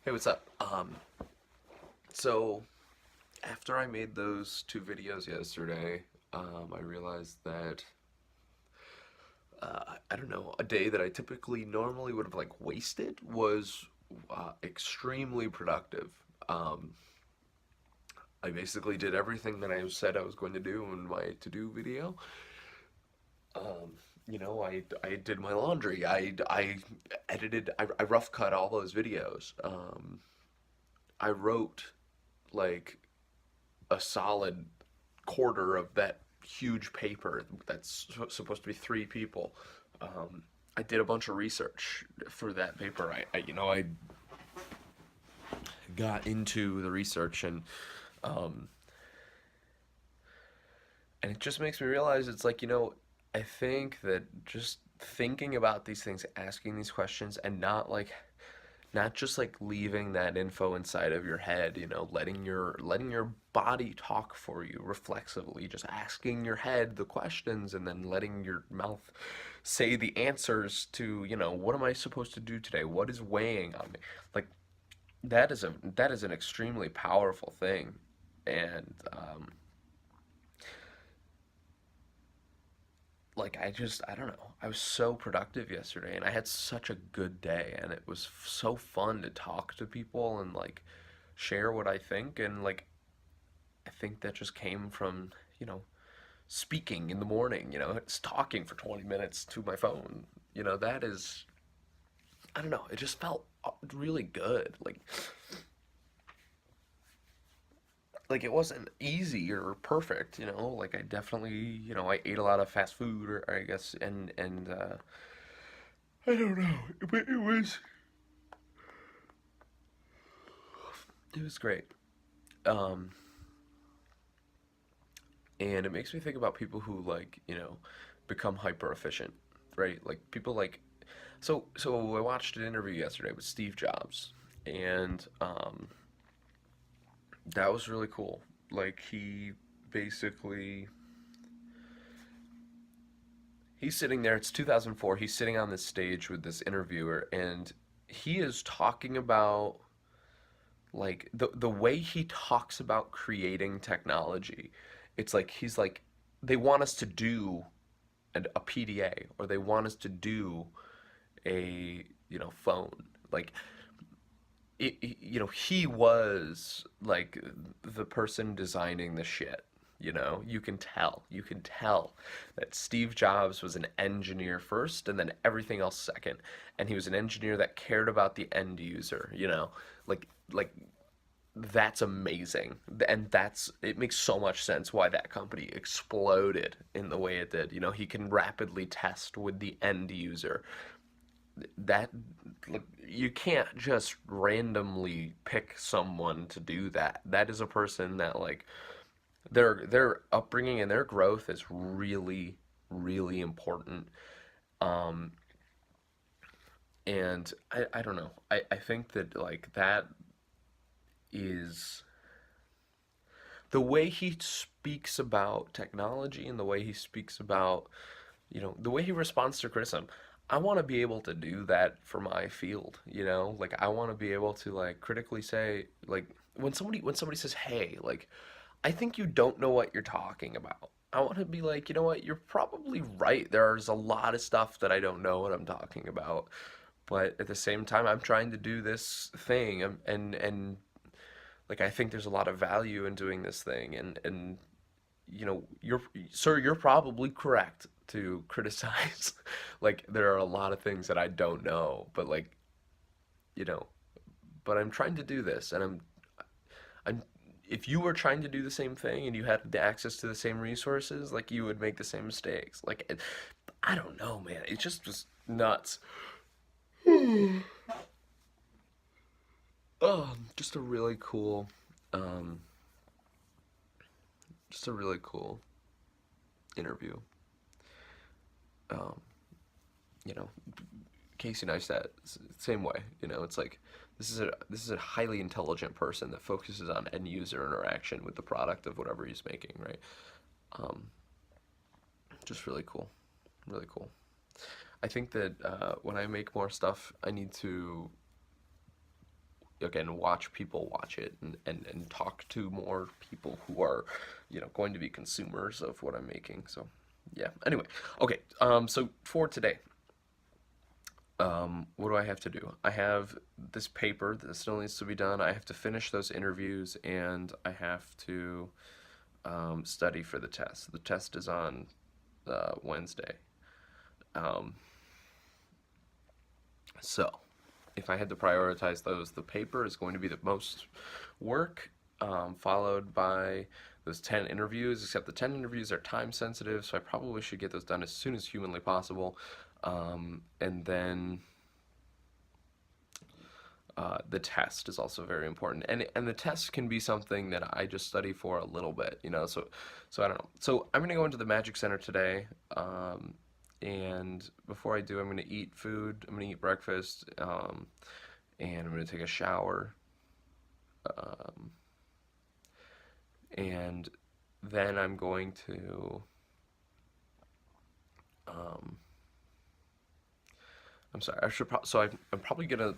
Hey, what's up? So after I made those two videos yesterday, I realized that I don't know, a day that I typically normally would have like wasted was extremely productive. Um, I basically did everything that I said I was going to do in my to-do video. Um, I did my laundry. I edited. I rough cut all those videos. I wrote like a solid quarter of that huge paper that's supposed to be three people. I did a bunch of research for that paper. I got into the research um, and it just makes me realize it's like I think that just thinking about these things, asking these questions, and not just like leaving that info inside of your head, letting your body talk for you reflexively, just asking your head the questions and then letting your mouth say the answers to, what am I supposed to do today? What is weighing on me? Like that is an extremely powerful thing. And like I don't know. I was so productive yesterday and I had such a good day and it was so fun to talk to people and like share what I think and like I think that just came from, you know, speaking in the morning, it's talking for 20 minutes to my phone. That is I don't know, it just felt really good. Like it wasn't easy or perfect, like I definitely, I ate a lot of fast food or I guess and I don't know, but it was great. Um, and it makes me think about people who like, become hyper efficient, right? Like people like so I watched an interview yesterday with Steve Jobs and that was really cool. Like he basically he's sitting there, it's 2004, he's sitting on this stage with this interviewer and he is talking about like the way he talks about creating technology. It's like he's like they want us to do a PDA or they want us to do a phone. Like he was like the person designing the shit. You can tell that Steve Jobs was an engineer first and then everything else second, and he was an engineer that cared about the end user. Like that's amazing, and that's it makes so much sense why that company exploded in the way it did. He can rapidly test with the end user. That Like, you can't just randomly pick someone to do that. That is a person that like their upbringing and their growth is really really important. um and I don't know, I think that like that is the way he speaks about technology and the way he speaks about, the way he responds to criticism. I want to be able to do that for my field, like I want to be able to like critically say like when somebody says, "Hey, like I think you don't know what you're talking about." I want to be like, "You know what? You're probably right. There's a lot of stuff that I don't know what I'm talking about." But at the same time, I'm trying to do this thing and like I think there's a lot of value in doing this thing and you're probably correct to criticize. Like there are a lot of things that I don't know, but like, you know, but I'm trying to do this and I'm if you were trying to do the same thing and you had the access to the same resources, like you would make the same mistakes. I don't know, man. It just was nuts. Oh, um just a really cool interview. Um, you know, Casey Neistat, same way. It's like this is a highly intelligent person that focuses on end user interaction with the product of whatever he's making, right? Um, just really cool, really cool. I think that when I make more stuff, I need to again, watch people watch it, and talk to more people who are, going to be consumers of what I'm making. So, yeah. Anyway, okay. So for today, what do I have to do? I have this paper that still needs to be done. I have to finish those interviews, and I have to study for the test. The test is on Wednesday. Um, so, if I had to prioritize those, the paper is going to be the most work, followed by those 10 interviews, except the 10 interviews are time sensitive, so I probably should get those done as soon as humanly possible. And then the test is also very important, and the test can be something that I just study for a little bit, So I don't know. So I'm gonna go into the Magic Center today, and before I do, I'm gonna eat food. I'm gonna eat breakfast, and I'm gonna take a shower, um, and then I'm going to. Um, I'm sorry. So I'm probably gonna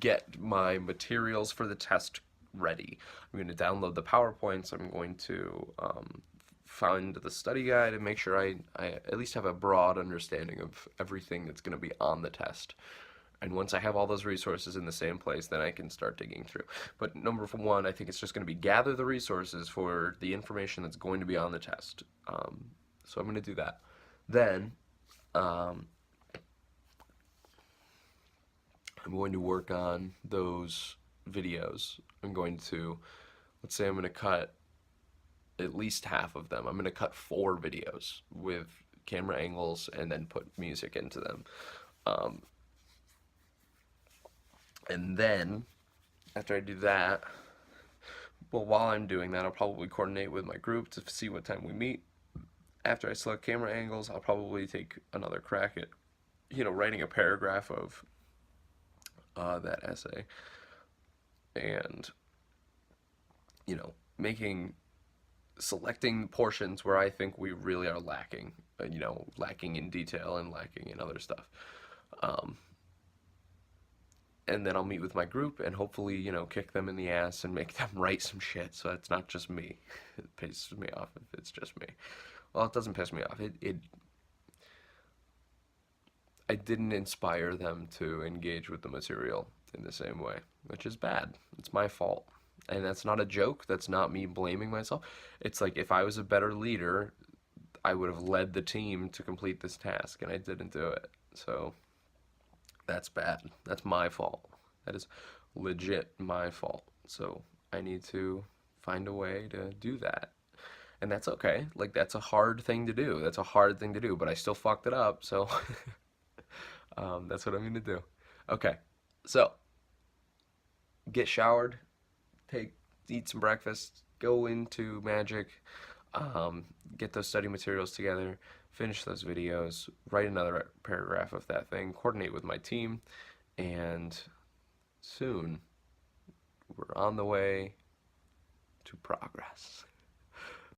get my materials for the test ready. I'm going to download the PowerPoints. I'm going to find the study guide and make sure I at least have a broad understanding of everything that's going to be on the test. And once I have all those resources in the same place, then I can start digging through. But number one, I think it's just going to be gather the resources for the information that's going to be on the test. So I'm going to do that. Then um, I'm going to work on those videos. Let's say I'm going to cut at least half of them. I'm going to cut 4 videos with camera angles and then put music into them. Um, and then, after I do that, well, while I'm doing that, I'll probably coordinate with my group to see what time we meet. After I select camera angles, I'll probably take another crack at, writing a paragraph of that essay, and making selecting portions where I think we really are lacking, lacking in detail and lacking in other stuff. Um, and then I'll meet with my group and hopefully, kick them in the ass and make them write some shit so it's not just me. It pisses me off if it's just me. Well, it doesn't piss me off. I didn't inspire them to engage with the material in the same way, which is bad. It's my fault. And that's not a joke. That's not me blaming myself. It's like if I was a better leader, I would have led the team to complete this task, and I didn't do it. So that's bad. That's my fault. That is legit my fault. So I need to find a way to do that. And that's okay. Like, that's a hard thing to do. That's a hard thing to do, but I still fucked it up, so that's what I'm gonna do. Okay, so get showered, eat some breakfast, go into Magic, get those study materials together, finish those videos, write another paragraph of that thing, coordinate with my team, and soon we're on the way to progress.